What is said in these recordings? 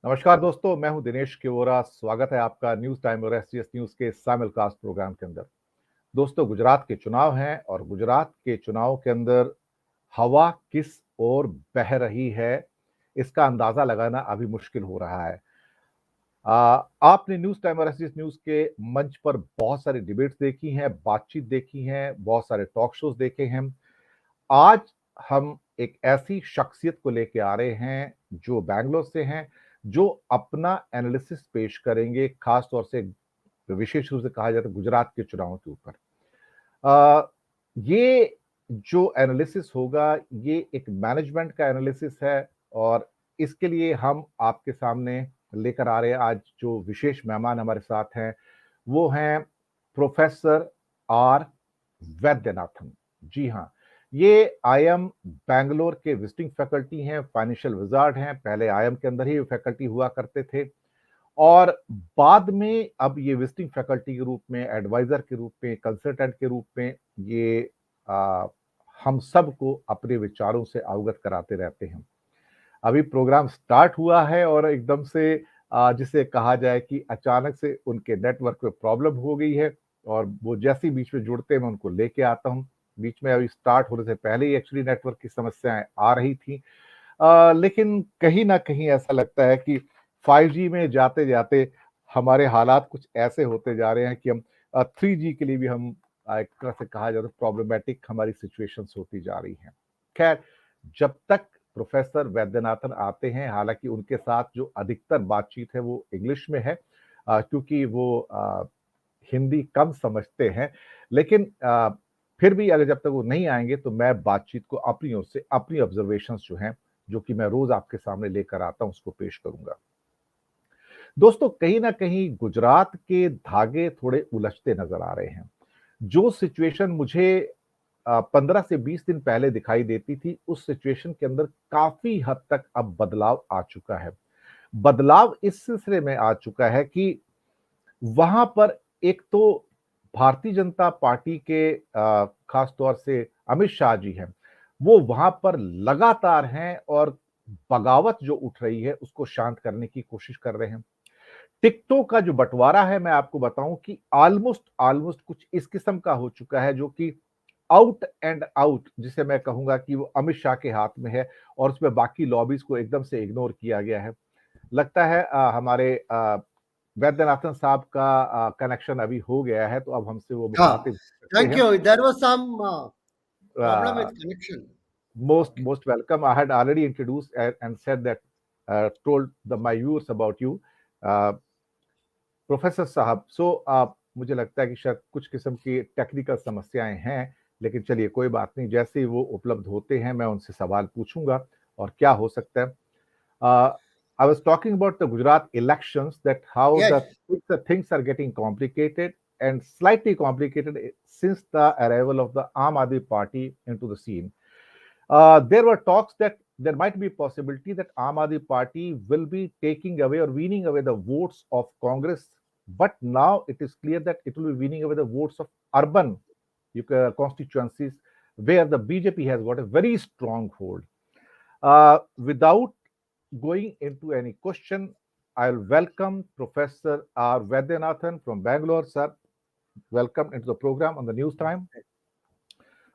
नमस्कार दोस्तों, मैं हूं दिनेश किवोरा। स्वागत है आपका न्यूज टाइम और एसटीएस न्यूज के साइमलकास्ट प्रोग्राम के अंदर। दोस्तों, गुजरात के चुनाव हैं और गुजरात के चुनाव के अंदर हवा किस ओर बह रही है, इसका अंदाजा लगाना अभी मुश्किल हो रहा है। आपने न्यूज टाइम और एसटीएस न्यूज के मंच पर बहुत सारी डिबेट्स देखी हैं, बातचीत देखी हैं, बहुत सारे टॉक शोज देखे हैं। आज हम एक ऐसी शख्सियत को लेके आ रहे हैं जो बैंगलोर से हैं, जो अपना एनालिसिस पेश करेंगे, खास तौर से विशेष रूप से कहा जाता है गुजरात के चुनाव के ऊपर। ये जो एनालिसिस होगा, ये एक मैनेजमेंट का एनालिसिस है और इसके लिए हम आपके सामने लेकर आ रहे हैं। आज जो विशेष मेहमान हमारे साथ हैं वो हैं प्रोफेसर आर वैद्यनाथन। जी हाँ, ये आईआईएम बैंगलोर के विजिटिंग फैकल्टी हैं, फाइनेंशियल विजार्ड हैं। पहले आईआईएम के अंदर ही फैकल्टी हुआ करते थे और बाद में अब ये विजिटिंग फैकल्टी के रूप में, एडवाइजर के रूप में, कंसल्टेंट के रूप में ये हम सबको अपने विचारों से अवगत कराते रहते हैं। अभी प्रोग्राम स्टार्ट हुआ है और एकदम से जिसे कहा जाए कि अचानक से उनके नेटवर्क में प्रॉब्लम हो गई है और वो जैसे ही बीच में जुड़ते हैं मैं उनको लेके आता हूँ। बीच में अभी स्टार्ट होने से पहले ही एक्चुअली नेटवर्क की समस्याएं आ रही थी, लेकिन कहीं ना कहीं ऐसा लगता है कि 5G में जाते जाते हमारे हालात कुछ ऐसे होते जा रहे हैं कि हम 3G के लिए भी हम एक तरह से कहा जाए तो प्रॉब्लमेटिक हमारी सिचुएशंस होती जा रही हैं। खैर, जब तक प्रोफेसर वैद्यनाथन आते हैं, हालांकि उनके साथ जो अधिकतर बातचीत है वो इंग्लिश में है, क्योंकि वो हिंदी कम समझते हैं, लेकिन फिर भी अगर जब तक वो नहीं आएंगे तो मैं बातचीत को अपनी ओर से अपनी ऑब्जर्वेशंस जो हैं, जो कि मैं रोज आपके सामने लेकर आता हूं, उसको पेश करूंगा। दोस्तों, कहीं ना कहीं गुजरात के धागे थोड़े उलझते नजर आ रहे हैं। जो सिचुएशन मुझे 15 से 20 दिन पहले दिखाई देती थी, उस सिचुएशन के अंदर काफी हद तक अब बदलाव आ चुका है। बदलाव इस सिलसिले में आ चुका है कि वहां पर एक तो भारतीय जनता पार्टी के खास तौर से अमित शाह जी हैं, वो वहां पर लगातार हैं और बगावत जो उठ रही है उसको शांत करने की कोशिश कर रहे हैं। टिकटों का जो बंटवारा है, मैं आपको बताऊं कि ऑलमोस्ट ऑलमोस्ट कुछ इस किस्म का हो चुका है, जो कि आउट एंड आउट, जिसे मैं कहूंगा कि वो अमित शाह के हाथ में है और उसमें बाकी लॉबीज को एकदम से इग्नोर किया गया है। लगता है हमारे वैद्यनाथन साहब का कनेक्शन अभी हो गया है, तो अब हमसे वो हाँ, मुखातिब हो सकते thank हैं। you. There was some problem with connection. Most Okay. most welcome. I had already introduced and said that, told my viewers about you, professor साहब। सो मुझे लगता है कि शायद कुछ किस्म की टेक्निकल समस्याएं हैं, लेकिन चलिए कोई बात नहीं, जैसे ही वो उपलब्ध होते हैं मैं उनसे सवाल पूछूंगा और क्या हो सकता है। I was talking about the Gujarat elections, that how Yes. the things are getting complicated and slightly complicated since the arrival of the Aam Aadmi Party into the scene. There were talks that there might be a possibility that Aam Aadmi Party will be taking away or weaning away the votes of Congress, but now it is clear that it will be weaning away the votes of urban constituencies where the BJP has got a very strong hold. Without going into any question, I'll welcome Professor R. Vaidyanathan from Bangalore. Sir, welcome into the program on the News Time.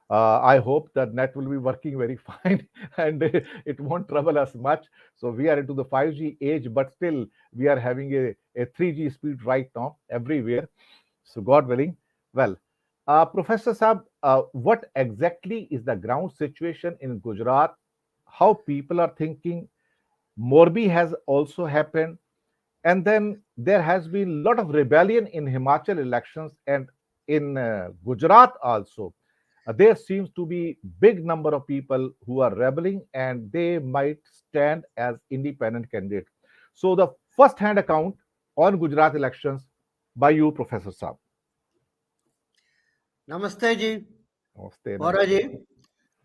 I hope that net will be working very fine and it won't trouble us much. So we are into the 5G age, but still we are having a 3G speed right now everywhere. So God willing. Well, Professor Saab, what exactly is the ground situation in Gujarat? How people are thinking? Morbi has also happened. And then there has been a lot of rebellion in Himachal elections and in Gujarat also. There seems to be big number of people who are rebelling and they might stand as independent candidates. So the first-hand account on Gujarat elections by you, Professor Saab. Namaste ji. Namaste, Vora ji. namaste.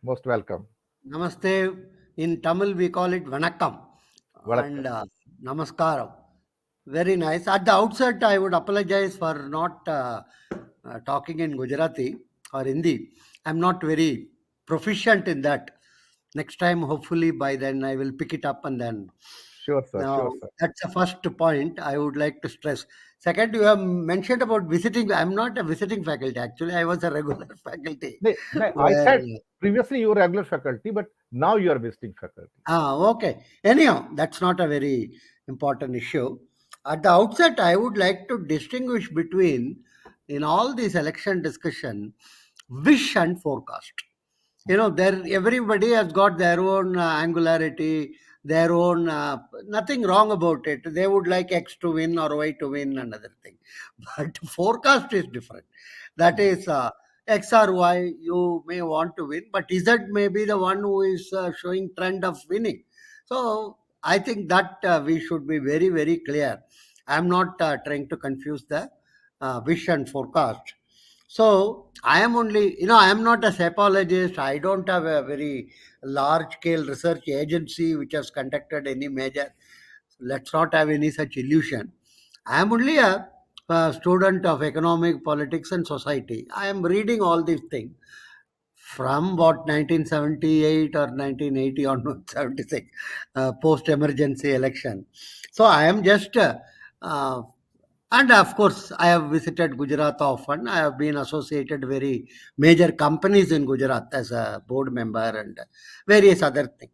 Most welcome. Namaste. In Tamil we call it Vanakkam. Vanakkam. And Namaskaram. Very nice. At the outset, I would apologize for not talking in Gujarati or Hindi. I'm not very proficient in that. Next time, hopefully, by then I will pick it up and then Sure, sir. Now, Sure, sir. that's the first point I would like to stress. Second, you have mentioned about visiting. I'm not a visiting faculty. Actually, I was a regular faculty. I Where said previously you were regular faculty, but now you are visiting faculty. okay. Anyhow, that's not a very important issue. At the outset, I would like to distinguish between, in all this election discussion, wish and forecast. There everybody has got their own angularity, their own nothing wrong about it. They would like X to win or Y to win, another thing. But forecast is different. That is X or Y you may want to win, but Z may be the one who is showing trend of winning. So I think that we should be very, very clear. I'm not trying to confuse the wish and forecast. So I am only, I am not a psychologist. I don't have a very large scale research agency which has conducted any major. Let's not have any such illusion. I am only a student of economic, politics, and society. I am reading all these things from what 1978 or 1980 or 76, post emergency election. So I am just uh, and of course, I have visited Gujarat often. I have been associated very major companies in Gujarat as a board member and various other things.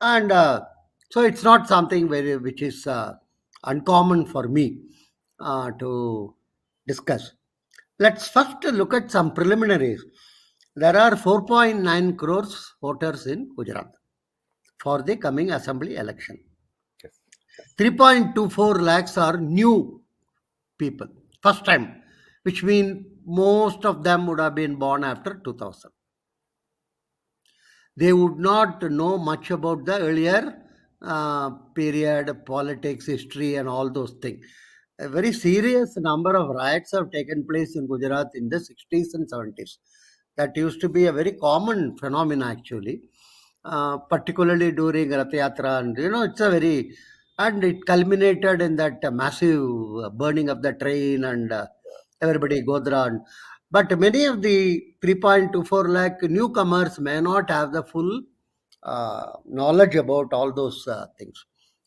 And so it's not something which is uncommon for me to discuss. Let's first look at some preliminaries. There are 4.9 crores voters in Gujarat for the coming assembly election. Yes. 3.24 lakhs are new people, first time, which means most of them would have been born after 2000. They would not know much about the earlier period, politics, history, and all those things. A very serious number of riots have taken place in Gujarat in the 60s and 70s. That used to be a very common phenomenon, actually, particularly during Rath Yatra. And, it's a very, and it culminated in that massive burning of the train and everybody Godra. But many of the 3.24 lakh newcomers may not have the full knowledge about all those things.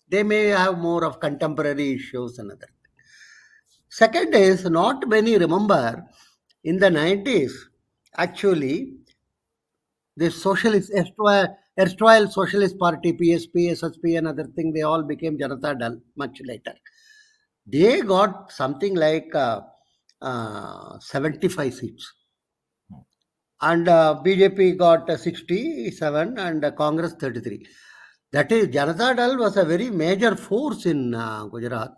They may have more of contemporary issues and other. Second is, not many remember in the 90s, actually, the socialist, erstwhile socialist party, PSP, SSP, and other thing, they all became Janata Dal much later. They got something like 75 seats. And BJP got 67 and Congress 33. That is, Janata Dal was a very major force in Gujarat.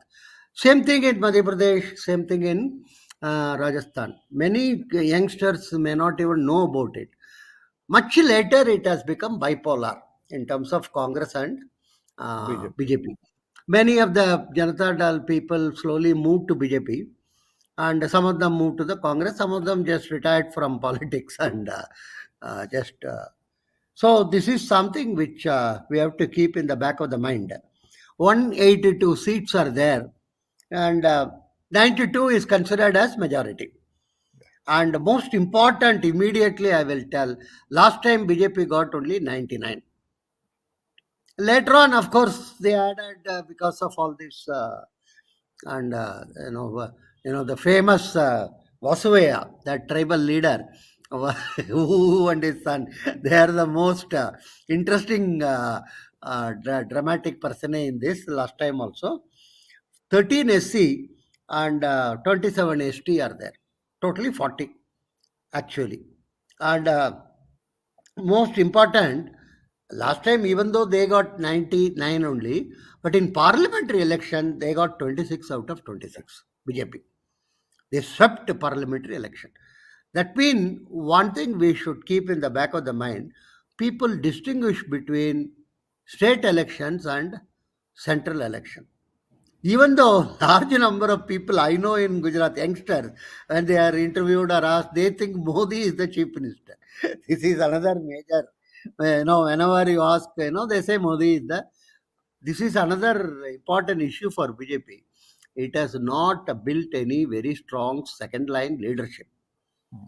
Same thing in Madhya Pradesh, same thing in Rajasthan. Many youngsters may not even know about it. Much later, it has become bipolar in terms of Congress and BJP. Many of the Janata Dal people slowly moved to BJP, and some of them moved to the Congress. Some of them just retired from politics and just. So this is something which we have to keep in the back of the mind. 182 seats are there, and 92 is considered as majority. And most important, immediately I will tell, last time BJP got only 99. Later on, of course, they added because of all this, and the famous Vasuvaya, that tribal leader, who and his son, they are the most interesting, dramatic person in this. Last time also, 13 SC and 27 ST are there. Totally 40, actually. And most important, last time, even though they got 99 only, but in parliamentary election, they got 26 out of 26, BJP. They swept the parliamentary election. That means one thing we should keep in the back of the mind, people distinguish between state elections and central election. Even though large number of people I know in Gujarat, youngsters, when they are interviewed or asked, they think Modi is the chief minister. This is another major, whenever you ask, they say Modi is the, this is another important issue for BJP. It has not built any very strong second line leadership.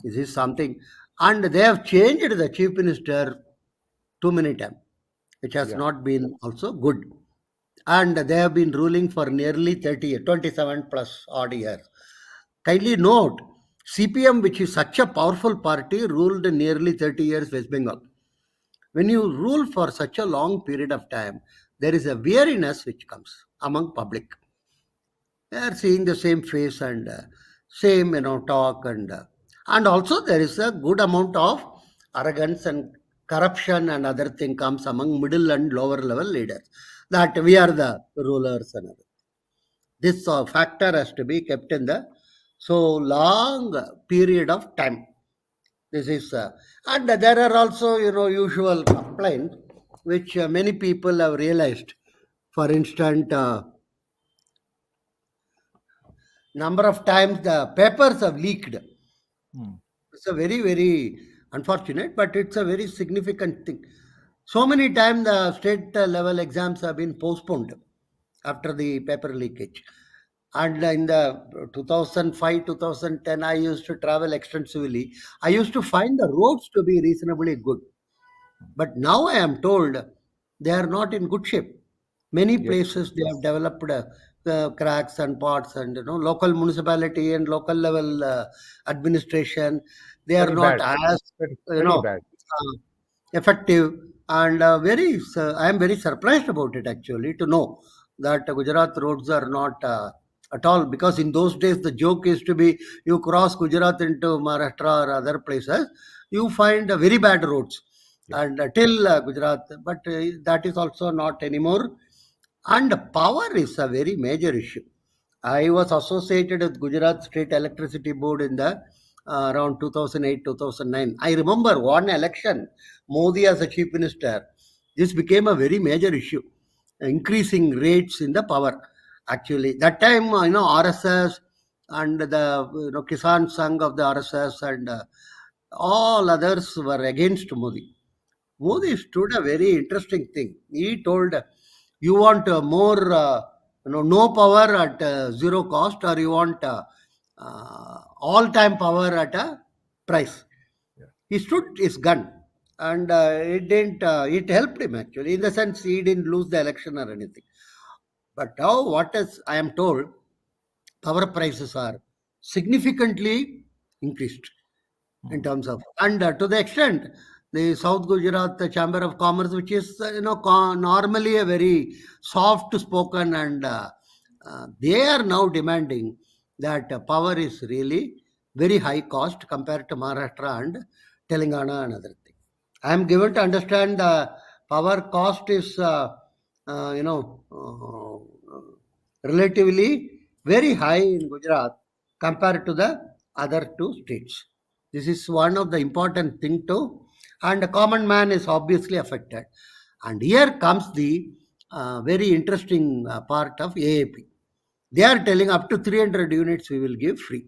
This is something, and they have changed the chief minister too many times, which has not been also good. and they have been ruling for nearly 30 years, 27 plus odd years. Kindly note, CPM, which is such a powerful party, ruled nearly 30 years West Bengal. When you rule for such a long period of time, there is a weariness which comes among public. They are seeing the same face and same talk, and also there is a good amount of arrogance and corruption and other thing comes among middle and lower level leaders, that we are the rulers and other. This factor has to be kept in the so long period of time. This is and there are also usual complaints which many people have realized. For instance, number of times the papers have leaked. It's a very, very unfortunate, but it's a very significant thing. So many times the state level exams have been postponed after the paper leakage. And in the 2005, 2010, I used to travel extensively. I used to find the roads to be reasonably good. But now I am told they are not in good shape. Many Yes. places they have developed cracks and pots, and local municipality and local level administration, they are Very not bad. as Very bad. effective, and I am very surprised about it actually to know that Gujarat roads are not at all, because in those days the joke used to be you cross Gujarat into Maharashtra or other places, you find very bad roads, Yes. and till Gujarat, but that is also not anymore. And power is a very major issue. I was associated with Gujarat State Electricity Board in the around 2008, 2009. I remember one election, Modi as a chief minister, this became a very major issue, increasing rates in the power. Actually, that time, RSS and the Kisan Sangh of the RSS and all others were against Modi. Modi stood a very interesting thing. He told, "You want more, no power at zero cost, or you want all-time power at a price." Yeah. He stood his gun, and it didn't. It helped him actually, in the sense he didn't lose the election or anything. But now, what is I am told, power prices are significantly increased in terms of, and to the extent the South Gujarat Chamber of Commerce, which is normally a very soft spoken, and they are now demanding that power is really very high cost compared to Maharashtra and Telangana and other things. I am given to understand the power cost is uh, you know relatively very high in Gujarat compared to the other two states. This is one of the important thing too, and the common man is obviously affected. And here comes the very interesting part of AAP. They are telling up to 300 units we will give free,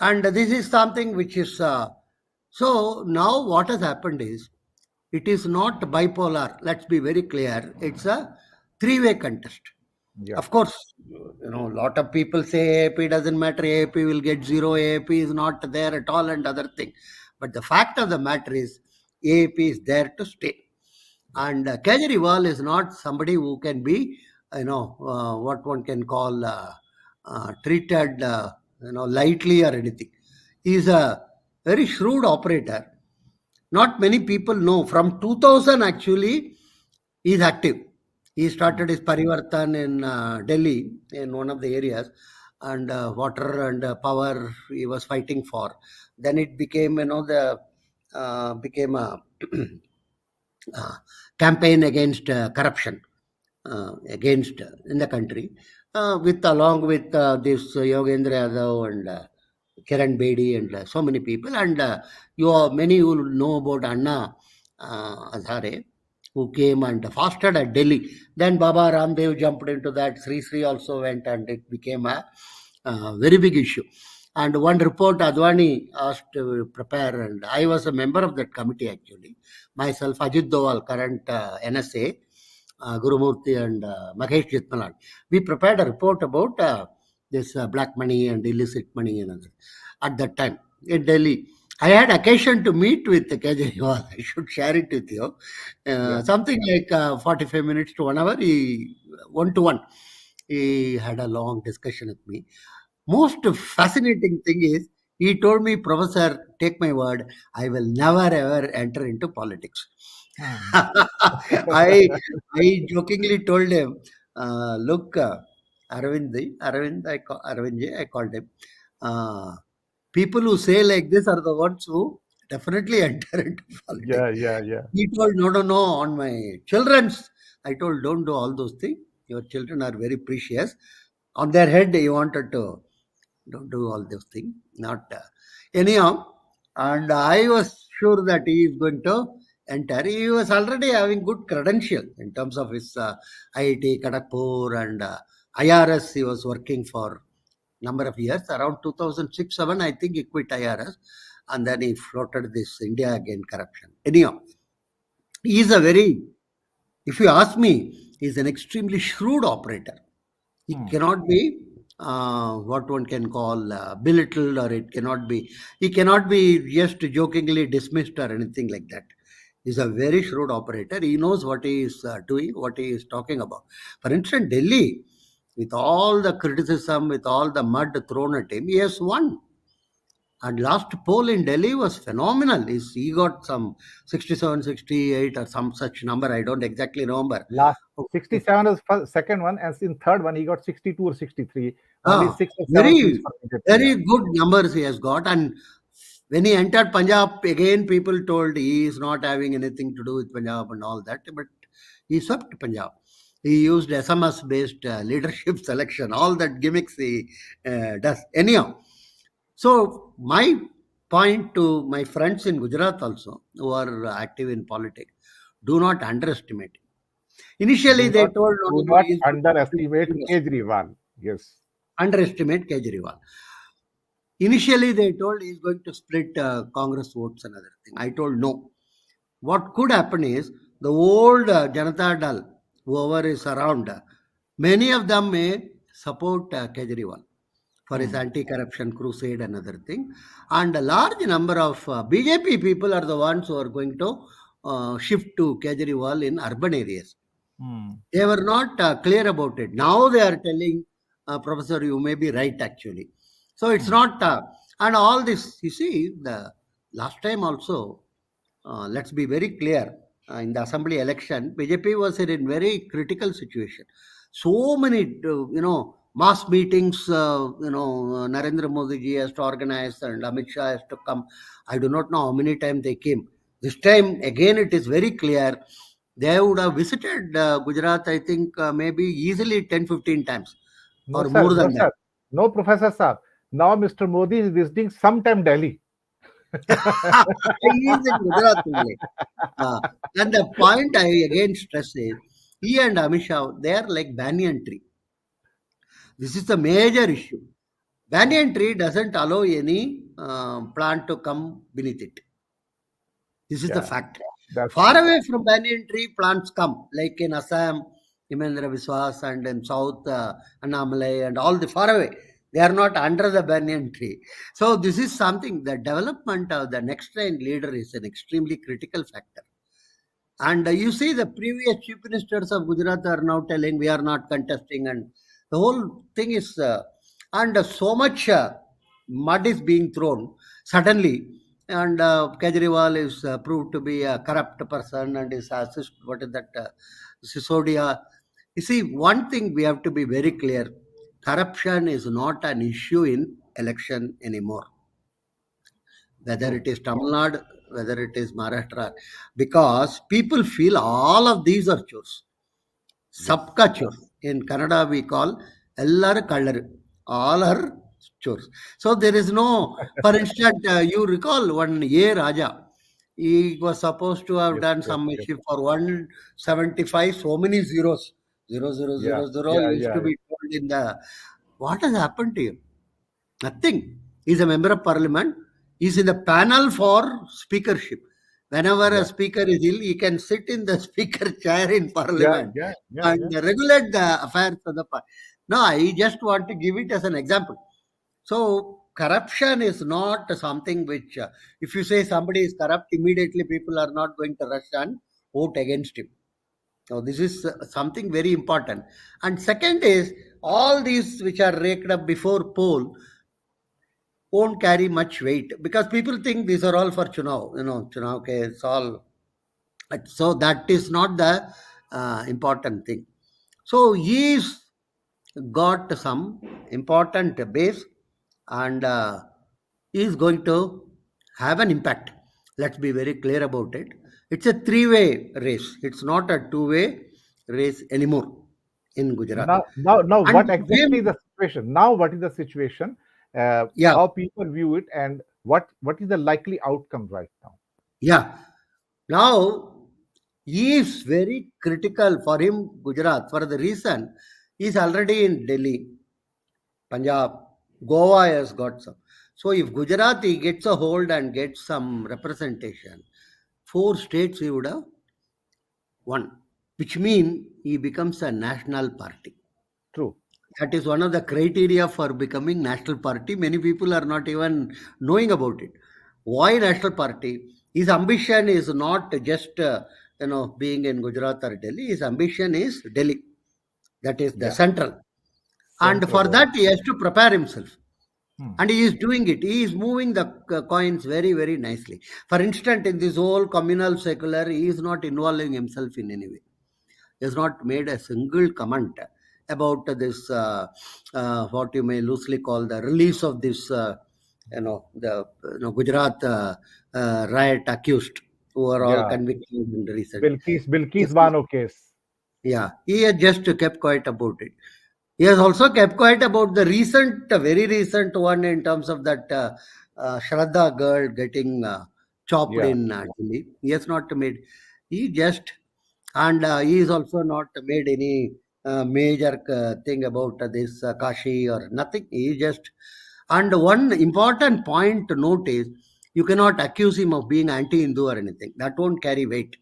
and this is something which is so now what has happened is it is not bipolar. Let's be very clear. It's a three-way contest. Yeah. Of course, a lot of people say AAP doesn't matter, AAP will get zero, AAP is not there at all, and other thing. But the fact of the matter is, AAP is there to stay. And Kejriwal is not somebody who can be, what one can call treated, lightly or anything. He is a very shrewd operator. Not many people know. From 2000, actually, he is active. He started his Parivartan in Delhi, in one of the areas, and water and power he was fighting for. Then it became, became a campaign against corruption, against in the country, with along with this Yogendra Yadav and Kiran Bedi and so many people. And many who know about Anna Hazare, who came and fasted at Delhi. Then Baba Ramdev jumped into that. Sri Sri also went, and it became a very big issue. And one report Advani asked to prepare, and I was a member of that committee actually. Myself, Ajit Doval, current NSA, Gurumurthy, and Mahesh Jitmalan. We prepared a report about this black money and illicit money and other at that time in Delhi. I had occasion to meet with Kejriwal. I should share it with you. Something like 45 minutes to 1 hour, one to one. He had a long discussion with me. Most fascinating thing is, he told me, Professor, take my word, I will never ever enter into politics. I jokingly told him, look, Arvind, I called him. People who say like this are the ones who definitely enter into politics. Yeah. He told, no, on my children's. I told, don't do all those things. Your children are very precious. On their head, he wanted to, don't do all those things. Not anyhow. And I was sure that he is going to enter. He was already having good credential in terms of his IIT, Kharagpur, and IRS. He was working for number of years. Around 2006-7, I think he quit IRS, and then he floated this India again corruption. Anyhow, he is a very, if you ask me, he is an extremely shrewd operator. He cannot be what one can call belittled, or he cannot be just jokingly dismissed or anything like that. He's a very shrewd operator. He knows what he is doing, what he is talking about. For instance, Delhi, with all the criticism, with all the mud thrown at him, he has won. And last poll in Delhi was phenomenal. He got some 67, 68 or some such number. I don't exactly remember. Last 67 was second one, and in third one he got 62 or 63. Only 6 or 7 seats for BJP. Very good numbers he has got. And when he entered Punjab, again people told he is not having anything to do with Punjab and all that. But he swept Punjab. He used SMS-based leadership selection. All that gimmicks he does. Anyhow, so my point to my friends in Gujarat also, who are active in politics, do not underestimate. Initially, they told do not underestimate Kejriwal. Yes. Underestimate Kejriwal. Initially, they told he's going to split Congress votes and other thing. I told no. What could happen is the old Janata Dal, whoever is around, many of them may support Kejriwal for his anti-corruption crusade and other thing. And a large number of BJP people are the ones who are going to shift to Kejriwal in urban areas. They were not clear about it. Now they are telling, Professor, you may be right actually. So it's not, and all this, you see, the last time also, let's be very clear, in the assembly election, BJP was in a very critical situation. So many, mass meetings, Narendra Modi ji has to organize and Amit Shah has to come. I do not know how many times they came. This time, again, it is very clear. They would have visited Gujarat, I think, maybe easily 10-15 times or more than that. No, Professor Saab. Now Mr. Modi is visiting sometime Delhi. He is in Gujarat only. And the point I again stress is, he and Amit Shah, they are like banyan tree. This is the major issue. Banyan tree doesn't allow any plant to come beneath it. This is the fact. Far away from banyan tree, plants come, like in Assam, Himendra Biswas, and in South, Annamalai, and all the far away. They are not under the banyan tree. So this is something, the development of the next line leader is an extremely critical factor. And you see the previous chief ministers of Gujarat are now telling we are not contesting, and the whole thing is, and so much mud is being thrown suddenly, and Kejriwal is proved to be a corrupt person, and his assist, what is that, Sisodia. You see, one thing we have to be very clear, corruption is not an issue in election anymore. Whether it is Tamil Nadu, whether it is Maharashtra, because people feel all of these are chores. Sabka chore. In Kannada we call ellar kallaru. All are chores. So there is no, for instance, you recall one A. Raja. He was supposed to have done some mischief for 175, so many zeros. 0, 0, 0, 0 used to be told in the, what has happened to him? Nothing. He's a member of parliament. He's in the panel for speakership. Whenever a speaker is ill, he can sit in the speaker chair in parliament and regulate the affairs of the party. No, I just want to give it as an example. So corruption is not something which, if you say somebody is corrupt, immediately people are not going to rush and vote against him. So this is something very important. And second is, all these which are raked up before poll won't carry much weight, because people think these are all for Chunav, Chunav, okay, it's all. So that is not the important thing. So he's got some important base, and is going to have an impact. Let's be very clear about it. It's a three-way race. It's not a two-way race anymore in Gujarat. Now, And what exactly is the situation? Now, what is the situation? yeah, How people view it, and what is the likely outcome right now? yeah. Now he is very critical for him, Gujarat, for the reason he's already in Delhi, Punjab, Goa has got some. So if Gujarat he gets a hold and gets some representation, 4 states he would have won, which means he becomes a national party. True. That is one of the criteria for becoming national party. Many people are not even knowing about it. Why national party? His ambition is not just being in Gujarat or Delhi. His ambition is Delhi. That is the Yeah. central. And Central for role. that he has to prepare himself. Hmm. And he is doing it. He is moving the coins very, very nicely. For instance, in this whole communal secular, he is not involving himself in any way. He has not made a single comment about this, what you may loosely call the release of this, Gujarat riot accused, who are all Yeah. convicted in the recent. Bilkis Bano case. Yeah, he has just kept quiet about it. He has also kept quiet about the very recent one in terms of that Shraddha girl getting chopped Yeah. in Delhi. He has not made. He just, and he is also not made any major thing about this Kashi or nothing. He just, and one important point to note is, you cannot accuse him of being anti-Hindu or anything. That won't carry weight.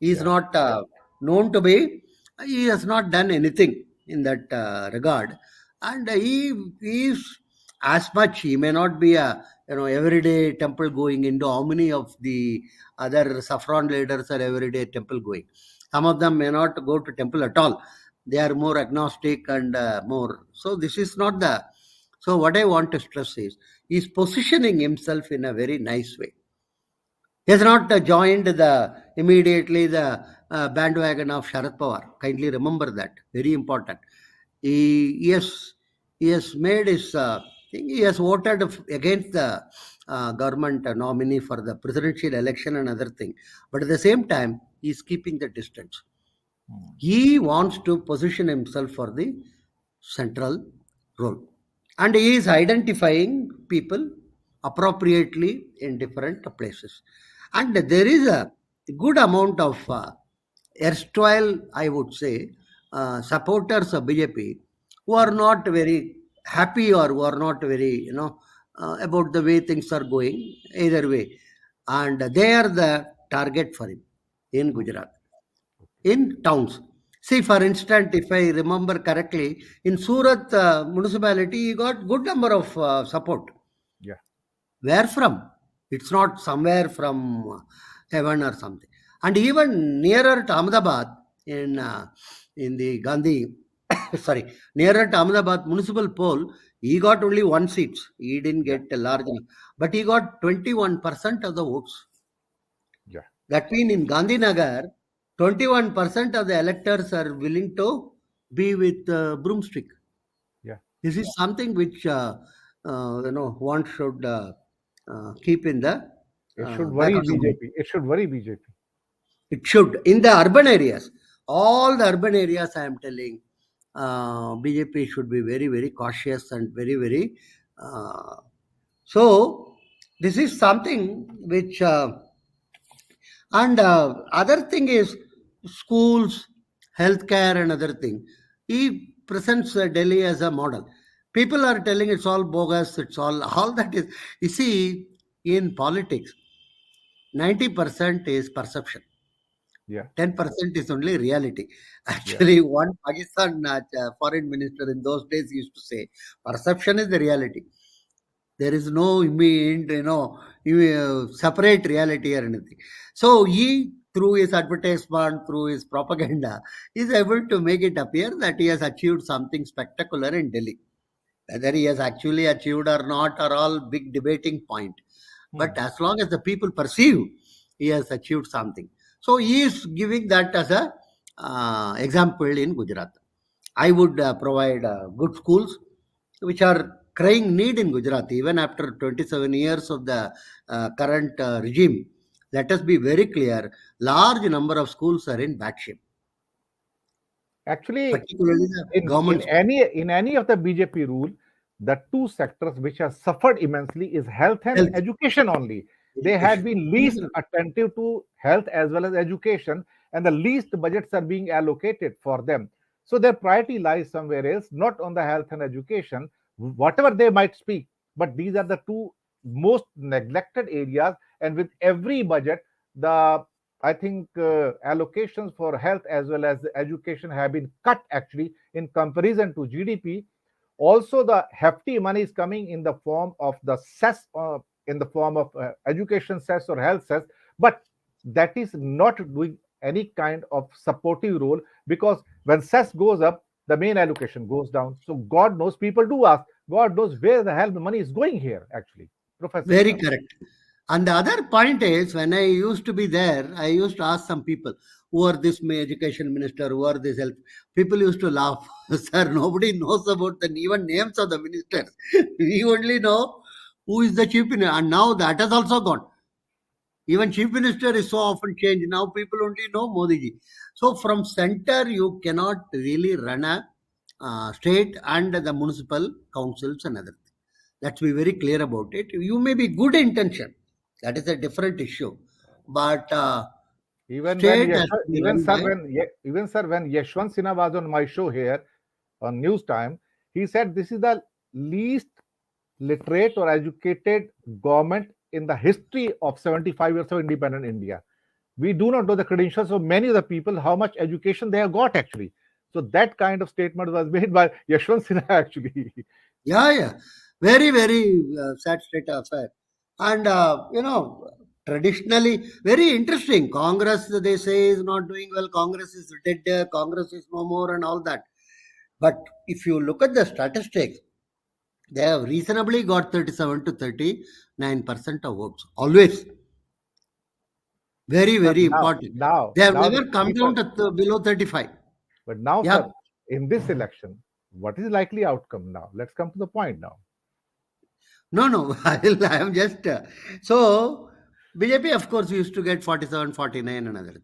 He is Yeah. not known to be. He has not done anything in that regard, and he is as much. He may not be a everyday temple going into. How many of the other saffron leaders are everyday temple going? Some of them may not go to temple at all. They are more agnostic and more. So this is not the. So what I want to stress is, he is positioning himself in a very nice way. He has not joined immediately the bandwagon of Sharad Pawar. Kindly remember that. Very important. He has made his thing. He has voted against the government nominee for the presidential election and other thing. But at the same time, he is keeping the distance. He wants to position himself for the central role. And he is identifying people appropriately in different places. And there is a good amount of erstwhile, I would say, supporters of BJP who are not very happy, or who are not very, about the way things are going, either way. And they are the target for him in Gujarat, in towns. See, for instance, if I remember correctly, in Surat municipality, he got good number of support. Yeah. Where from? It's not somewhere from heaven or something. And even nearer to Ahmedabad, in the Gandhi, sorry, nearer to Ahmedabad municipal poll, he got only 1 seat. He didn't Yeah. get a large enough, but he got 21% of the votes. Yeah. That means in Gandhinagar, 21% of the electors are willing to be with broomstick. Yeah. This is something which one should keep in the It should back worry of the mind. BJP. It should worry BJP. It should, in the urban areas, all the urban areas. I am telling, BJP should be very, very cautious and very, very. So this is something which. And other thing is schools, healthcare, and other thing. He presents Delhi as a model. People are telling it's all bogus. It's all that is. You see, in politics, 90% is perception. Yeah. 10% is only reality. Actually, one Pakistan foreign minister in those days used to say, perception is the reality. There is no separate reality or anything. So he, through his advertisement, through his propaganda, is able to make it appear that he has achieved something spectacular in Delhi. Whether he has actually achieved or not are all big debating point. But as long as the people perceive he has achieved something, so he is giving that as a example in Gujarat. I would provide good schools, which are crying need in Gujarat, even after 27 years of the current regime. Let us be very clear: large number of schools are in bad shape, Actually, particularly the in government in schools. any of the BJP rule, the two sectors which have suffered immensely is health and Health, education only. They had education. been least attentive to health as well as education, and the least budgets are being allocated for them. So their priority lies somewhere else, not on the health and education, whatever they might speak. But these are the two most neglected areas, and with every budget, the I think allocations for health as well as education have been cut actually in comparison to GDP. Also, the hefty money is coming in the form of the cess, in the form of education cess or health cess, but that is not doing any kind of supportive role, because when cess goes up, the main allocation goes down. So God knows, people do ask, God knows where the hell the money is going here actually, Professor Very Sir. correct. And the other point is, when I used to be there, I used to ask some people, who are this education minister, who are this health. People used to laugh. Sir, nobody knows about the even names of the ministers. We only know who is the chief minister. And now that has also gone. Even chief minister is so often changed. Now people only know Modi ji. So from center, you cannot really run a state and the municipal councils and other things. Let's be very clear about it. You may be good intention. That is a different issue. But Even when state has to be run by. Even sir, when Yashwant Sinha was on my show here on News Time, he said this is the least literate or educated government in the history of 75 years of independent India. We do not know the credentials of many of the people, how much education they have got actually. So that kind of statement was made by Yashwant Sinha actually. Yeah. Very, very sad state of affair. And, traditionally, very interesting. Congress, they say, is not doing well. Congress is dead. Congress is no more and all that. But if you look at the statistics, they have reasonably got 37 to 39% of votes. Always. Very, But very important. They have now the never come people, down to below 35. but now, Yeah. sir, in this election, what is likely outcome now? Let's come to the point now. No. I am just. So, BJP, of course, used to get 47, 49 and other thing.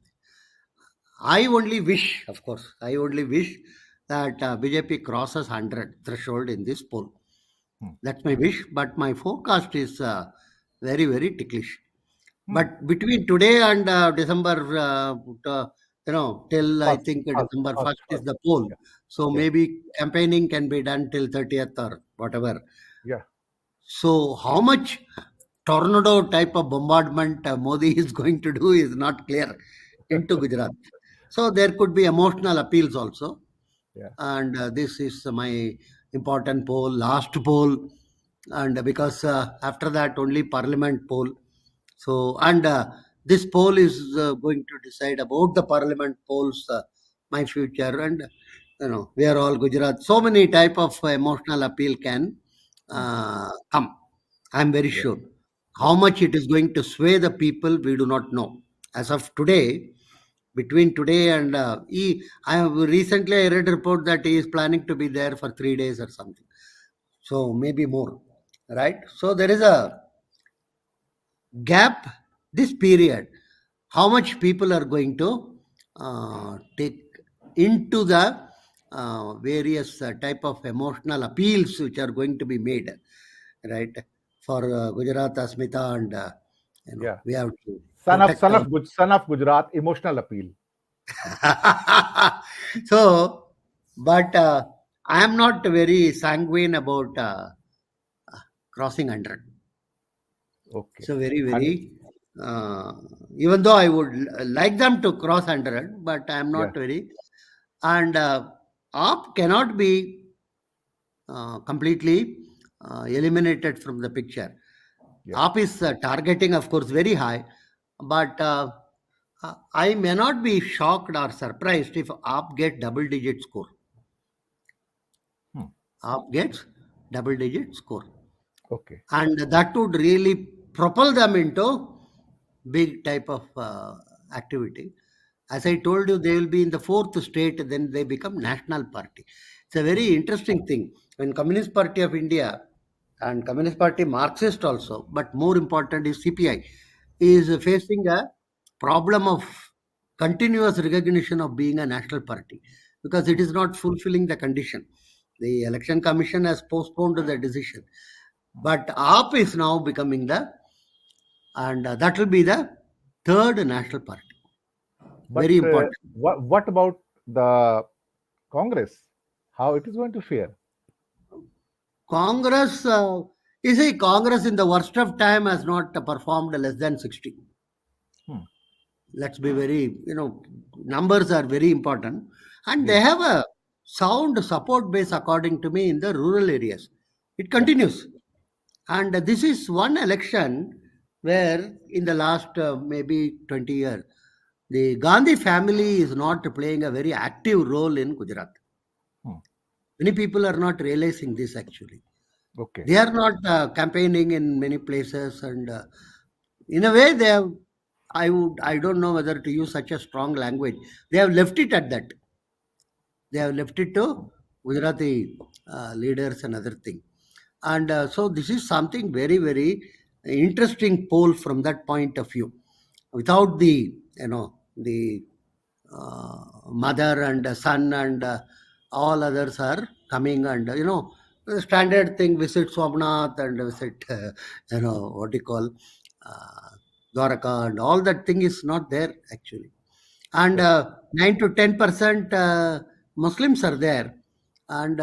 I only wish, of course, that BJP crosses 100 threshold in this poll. That's my wish, but my forecast is very, very ticklish. But between today and December, till I First, think first, December first, 1st is first. the poll. Yeah, So yeah, maybe campaigning can be done till 30th or whatever. yeah. So how much tornado type of bombardment Modi is going to do is not clear into Gujarat. So there could be emotional appeals also. Yeah. And this is my important poll, last poll. And because after that, only parliament poll. So, and this poll is going to decide about the parliament polls, my future. And, we are all Gujarat. So many type of emotional appeal can come. I'm very Yeah, sure. yeah. How much it is going to sway the people, we do not know. As of today, between today and I have recently I read a report that he is planning to be there for 3 days or something. So maybe more, right? So there is a gap. This period, how much people are going to take into the various type of emotional appeals which are going to be made, right? For Gujarat, Asmita, and Yeah. we have to protect our. Son of Gujarat, emotional appeal. So, but I am not very sanguine about crossing 100. Okay. So very, And very. Uh, Even though I would like them to cross 100, but I am yeah, not very. And AAP cannot be completely eliminated from the picture. Yeah. AAP is targeting, of course, very high, but I may not be shocked or surprised if AAP get double-digit score. AAP gets double-digit score. Okay. And that would really propel them into big type of activity. As I told you, they will be in the fourth state, then they become national party. It's a very interesting thing. When Communist Party of India and Communist Party Marxist also, but more important is CPI, is facing a problem of continuous recognition of being a national party because it is not fulfilling the condition. The election commission has postponed the decision. But AAP is now becoming and that will be the third national party. But Very important. what about the Congress? How it is going to fare? Congress, you see, Congress in the worst of time has not performed less than 60. Let's be very, numbers are very important. And they have a sound support base, according to me, in the rural areas. It continues. And this is one election where in the last maybe 20 years, the Gandhi family is not playing a very active role in Gujarat. Many people are not realizing this actually. Okay. They are not campaigning in many places, and in a way, they have. I don't know whether to use such a strong language. They have left it at that. They have left it to Gujarati leaders and other thing. And so this is something very, very interesting poll from that point of view. Without the the mother and son and all others are coming, and the standard thing, visit Somnath and visit what do you call Dwaraka, and all that thing is not there actually. And 9 to 10% Muslims are there, and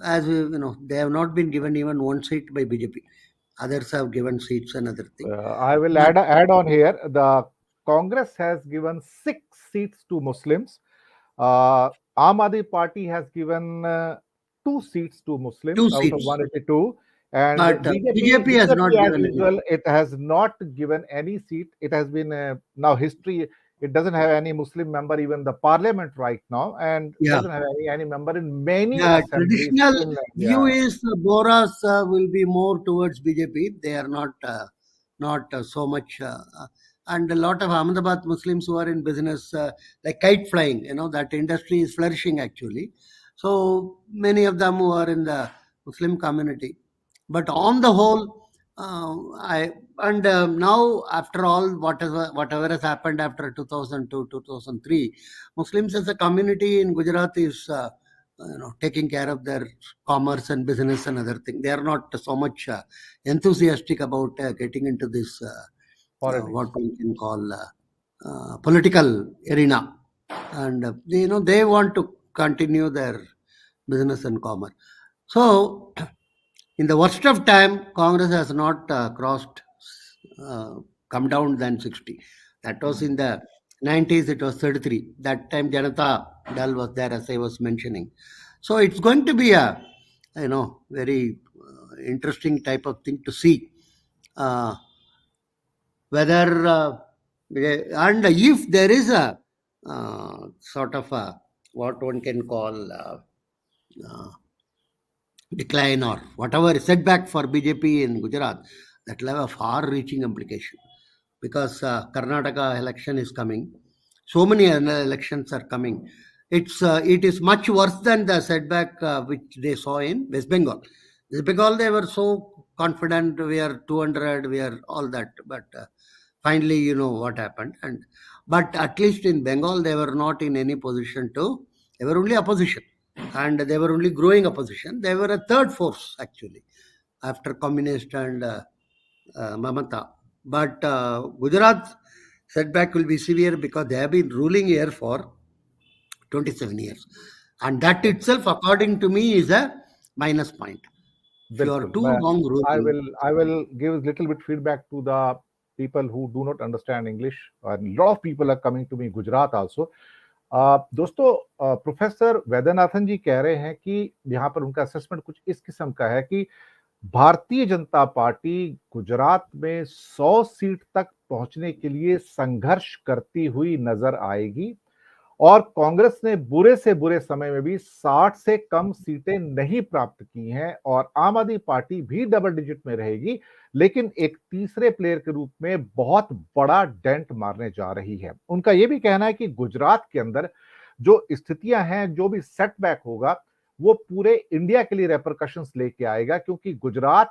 as they have not been given even one seat by BJP. Others have given seats and other things. I will add on here. The Congress has given 6 seats to Muslims. Aam Aadmi Party has given 2 seats to Muslims 2 out seats. of 182. And But BJP has not as given usual, it has not given any seat. It has been now history. It doesn't have any Muslim member, even the parliament right now, and doesn't have any member in many assemblies. Traditional view is Boras will be more towards BJP. They are not so much. And a lot of Ahmedabad Muslims who are in business, like kite flying, that industry is flourishing actually. So many of them who are in the Muslim community. But on the whole, now after all, whatever has happened after 2002, 2003, Muslims as a community in Gujarat is taking care of their commerce and business and other things. They are not so much enthusiastic about getting into this what we can call political arena, and they want to continue their business and commerce. So in the worst of time, Congress has not come down than 60. That was in the 90s, it was 33. That time Janata Dal was there, as I was mentioning. So it's going to be a, very interesting type of thing to see. Whether, and if there is a sort of what one can call decline or whatever setback for BJP in Gujarat, that will have a far-reaching implication because Karnataka election is coming. So many elections are coming. It is much worse than the setback which they saw in West Bengal. West Bengal, they were so confident, we are 200, we are all that, but finally, you know what happened. But at least in Bengal, they were not in any position they were only opposition. And they were only growing opposition. They were a third force, actually, after Communist and Mamata. But Gujarat setback will be severe because they have been ruling here for 27 years. And that itself, according to me, is a minus point. If you are too long ruling. I will give a little bit feedback to the people who do not understand English. A lot of people are coming to me, Gujarat also. दोस्तों professor Vaidyanathan जी कह रहे हैं कि यहाँ पर उनका assessment कुछ इस किस्म का है कि भारतीय जनता पार्टी गुजरात में 100 सीट तक पहुंचने के लिए संघर्ष करती हुई नजर आएगी और कांग्रेस ने बुरे से बुरे समय में भी 60 से कम सीटें नहीं प्राप्त की हैं और आम आदमी पार्टी भी डबल डिजिट में रहेगी, लेकिन एक तीसरे प्लेयर के रूप में बहुत बड़ा डेंट मारने जा रही है। उनका यह भी कहना है कि गुजरात के अंदर जो स्थितियां हैं, जो भी सेटबैक होगा, वो पूरे इंडिया के लिए रेपरकशंस लेके आएगा, क्योंकि गुजरात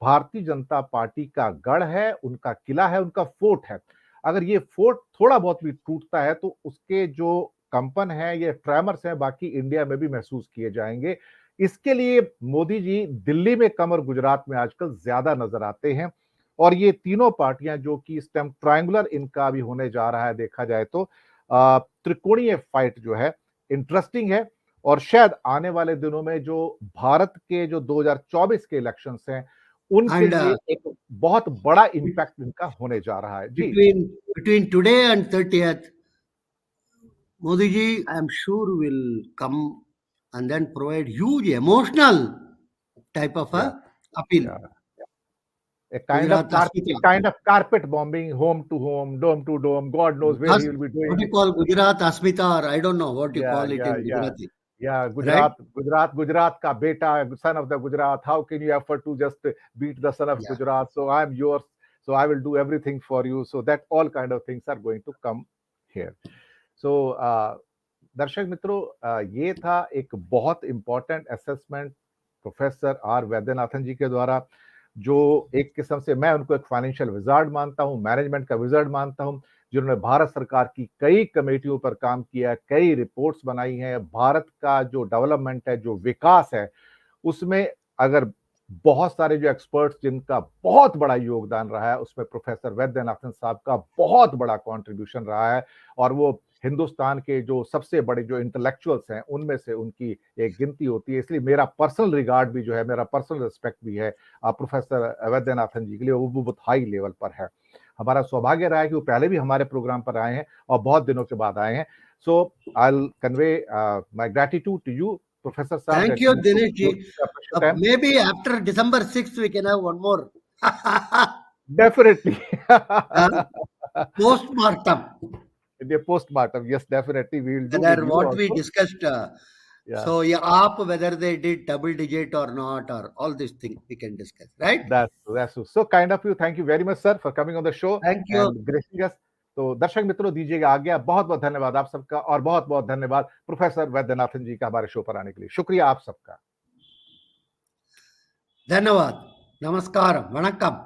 भारतीय जनता पार्टी का गढ़ है, उनका किला है, उनका फोर्ट है। अगर ये फोर्ट थोड़ा बहुत भी टूटता है तो उसके जो कंपन है, ये ट्रेमर्स हैं, बाकी इंडिया में भी महसूस किए जाएंगे। इसके लिए मोदी जी दिल्ली में कम और गुजरात में आजकल ज्यादा नजर आते हैं और ये तीनों पार्टियां जो कि इस टाइम ट्रायंगुलर इनका भी होने जा रहा है, देखा जाए तो त्रिकोणीय फाइट जो है इंटरेस्टिंग है और शायद आने वाले दिनों में जो भारत के जो 2024 के इलेक्शंस हैं उनके And लिए एक बहुत बड़ा इंपैक्ट इनका होने जा रहा है। जी between today and 30th, Modi ji, I am sure will come and then provide huge emotional type of या a appeal. या a Gujarat Asmita. kind of carpet bombing, home to dome. God knows where That's he will be what doing. you call Gujarat Asmita, or I don't know what you Yeah, call it yeah, in yeah. Gujarati. Yeah, Right? Gujarat ka beta, son of the Gujarat. How can you afford to just beat the son of Yeah. Gujarat? So I'm yours. So I will do everything for you. So that all kind of things are going to come here. So दर्शक मित्रों, ये था एक बहुत important assessment professor R Vaidyanathan ji के द्वारा, जो एक किस्म से मैं उनको एक फाइनेंशियल विजार्ड मानता हूं, मैनेजमेंट का विजार्ड मानता हूं, जिन्होंने भारत सरकार की कई कमेटियों पर काम किया, कई रिपोर्ट्स बनाई हैं। भारत का जो डेवलपमेंट है, जो विकास है, उसमें अगर बहुत सारे जो एक्सपर्ट्स जिनका बहुत बड़ा योगदान रहा है, उसमें प्रोफेसर वैद्यनाथन साहब का बहुत बड़ा कंट्रीब्यूशन रहा है और वो हिंदुस्तान के जो सबसे बड़े जो इंटेलेक्चुअल्स हैं उनमें से उनकी एक गिनती होती है। इसलिए मेरा पर्सनल रिगार्ड भी जो है, मेरा पर्सनल रिस्पेक्ट भी है प्रोफेसर वैद्यनाथन जी के लिए, वो बहुत हाई लेवल पर है। हमारा सौभाग्य रहा है कि वो पहले भी हमारे प्रोग्राम पर आए हैं और बहुत दिनों के बाद आए हैं। So I will convey my gratitude to you Professor Saab, Thank that you, you took Dinesh your ji. precious time. Maybe after December 6th, we can have one more. Definitely. Postmortem. The postmortem, yes, definitely we will do with Whether you what we also. discussed. Yeah, So, yeah, whether they did double digit or not, or all these things we can discuss, right? that's so kind of you. Thank you very much, sir, for coming on the show Thank you. and gracing us. तो दर्शक मित्रों, दीजिएगा आज्ञा। बहुत बहुत धन्यवाद आप सबका और बहुत बहुत धन्यवाद प्रोफेसर वैद्यनाथन जी का हमारे शो पर आने के लिए। शुक्रिया आप सबका। धन्यवाद। नमस्कार। वणक्कम।